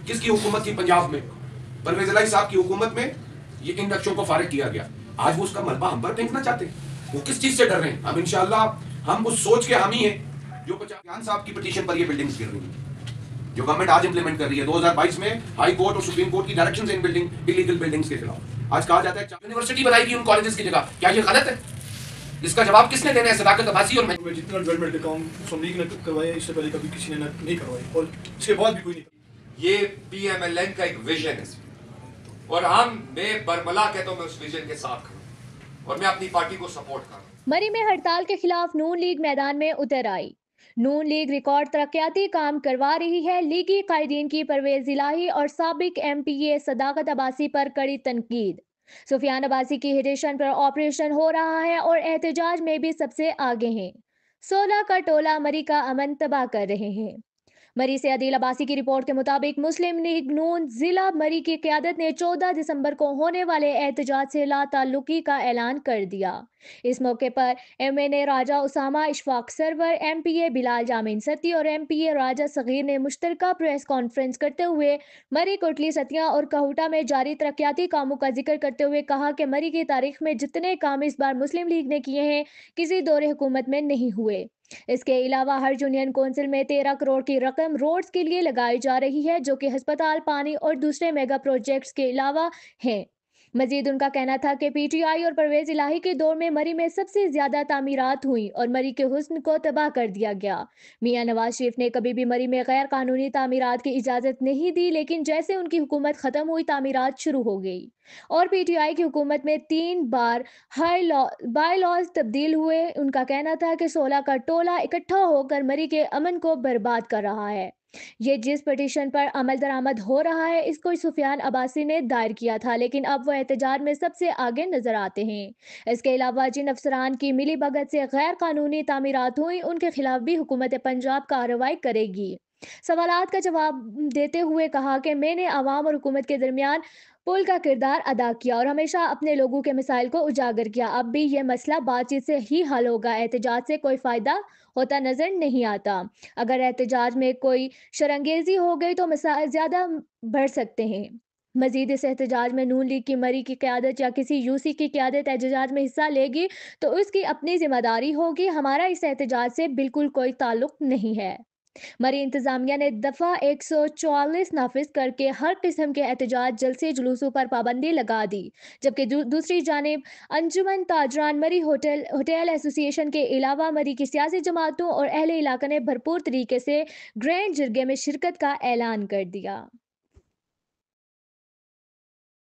کس کی حکومت تھی پنجاب میں؟ پرویز الہی صاحب کی حکومت میں یہ ان بچوں کو فارغ کیا گیا. آج وہ اس کا ملبہ ہم پر پھینکنا چاہتے ہیں. وہ کس چیز سے ڈر رہے ہیں؟ ہم انشاءاللہ ہم اس سوچ کے حامی ہیں جو خان صاحب کی پٹیشن پر یہ بلڈنگز گر رہی ہیں جو گورنمنٹ آج امپلیمنٹ کر رہی ہے 2022 میں ہائی کورٹ اور سپریم کورٹ کی ڈائریکشن سے ان بلڈنگ انلیگل بلڈنگز کے خلاف. آج کہا جاتا ہے یونیورسٹی بنائی گی ان کالجز کی جگہ. کیا یہ غلط ہے؟ اس کا جواب کس نے دینا ہے؟ صداقت عباسی اور میں جتنا ڈیولپمنٹ کے کام مسلم لیگ نے کروائے اس سے پہلے کبھی کسی نے نہیں کروائے اور اس کے بعد بھی کوئی نہیں. یہ پی ایم ایل این کا ایک ویژن ہے اور میں برملا کہتا ہوں میں اس ویژن کے ساتھ کھڑا اور میں اپنی پارٹی کو سپورٹ کر رہا ہوں. مری میں ہڑتال کے خلاف نون لیگ میدان میں اتر آئی. نون لیگ ریکارڈ ترقیاتی کام کروا رہی ہے. لیگی قائدین کی پرویز الہی اور سابق ایم پی اے صداقت عباسی پر کڑی تنقید. سفیان عباسی کی ہٹیشن پر آپریشن ہو رہا ہے اور احتجاج میں بھی سب سے آگے ہیں. 16 کا ٹولہ مری کا امن تباہ کر رہے ہیں. مری سے عدیل عباسی کی رپورٹ کے مطابق مسلم لیگ نون ضلع مری کی قیادت نے 14 دسمبر کو ہونے والے احتجاج سے لا تعلقی کا اعلان کر دیا. اس موقع پر ایم این اے راجہ اسامہ اشفاق سرور، ایم پی اے بلال جامین ستی اور ایم پی اے راجہ صغیر نے مشترکہ پریس کانفرنس کرتے ہوئے مری کوٹلی ستیاں اور کہوٹہ میں جاری ترقیاتی کاموں کا ذکر کرتے ہوئے کہا کہ مری کی تاریخ میں جتنے کام اس بار مسلم لیگ نے کیے ہیں کسی دور حکومت میں نہیں ہوئے. اس کے علاوہ ہر یونین کونسل میں 13 کروڑ کی رقم روڈز کے لیے لگائی جا رہی ہے جو کہ ہسپتال، پانی اور دوسرے میگا پروجیکٹس کے علاوہ ہیں. مزید ان کا کہنا تھا کہ پی ٹی آئی اور پرویز الہی کے دور میں مری میں سب سے زیادہ تعمیرات ہوئیں اور مری کے حسن کو تباہ کر دیا گیا. میاں نواز شریف نے کبھی بھی مری میں غیر قانونی تعمیرات کی اجازت نہیں دی لیکن جیسے ان کی حکومت ختم ہوئی تعمیرات شروع ہو گئی اور پی ٹی آئی کی حکومت میں 3 بار بائی لاز تبدیل ہوئے. ان کا کہنا تھا کہ 16 کا ٹولہ اکٹھا ہو کر مری کے امن کو برباد کر رہا ہے. یہ جس پٹیشن پر عمل درآمد ہو رہا ہے اس کو سفیان عباسی نے دائر کیا تھا لیکن اب وہ احتجاج میں سب سے آگے نظر آتے ہیں. اس کے علاوہ جن افسران کی ملی بھگت سے غیر قانونی تعمیرات ہوئی ان کے خلاف بھی حکومت پنجاب کارروائی کرے گی. سوالات کا جواب دیتے ہوئے کہا کہ میں نے عوام اور حکومت کے درمیان پل کا کردار ادا کیا اور ہمیشہ اپنے لوگوں کے مسائل کو اجاگر کیا. اب بھی یہ مسئلہ بات چیت سے ہی حل ہوگا. احتجاج سے کوئی فائدہ ہوتا نظر نہیں آتا. اگر احتجاج میں کوئی شرانگیزی ہو گئی تو مسائل زیادہ بڑھ سکتے ہیں. مزید اس احتجاج میں نون لیگ کی مری کی قیادت یا کسی یو سی کی قیادت احتجاج میں حصہ لے گی تو اس کی اپنی ذمہ داری ہوگی. ہمارا اس احتجاج سے بالکل کوئی تعلق نہیں ہے. مری انتظامیہ نے دفعہ 144 نافذ کر کے ہر قسم کے احتجاج، جلسے، جلوسوں پر پابندی لگا دی جبکہ دوسری جانب انجمن تاجران مری ہوٹل ایسوسی ایشن کے علاوہ مری کی سیاسی جماعتوں اور اہل علاقہ نے بھرپور طریقے سے گرینڈ جرگے میں شرکت کا اعلان کر دیا.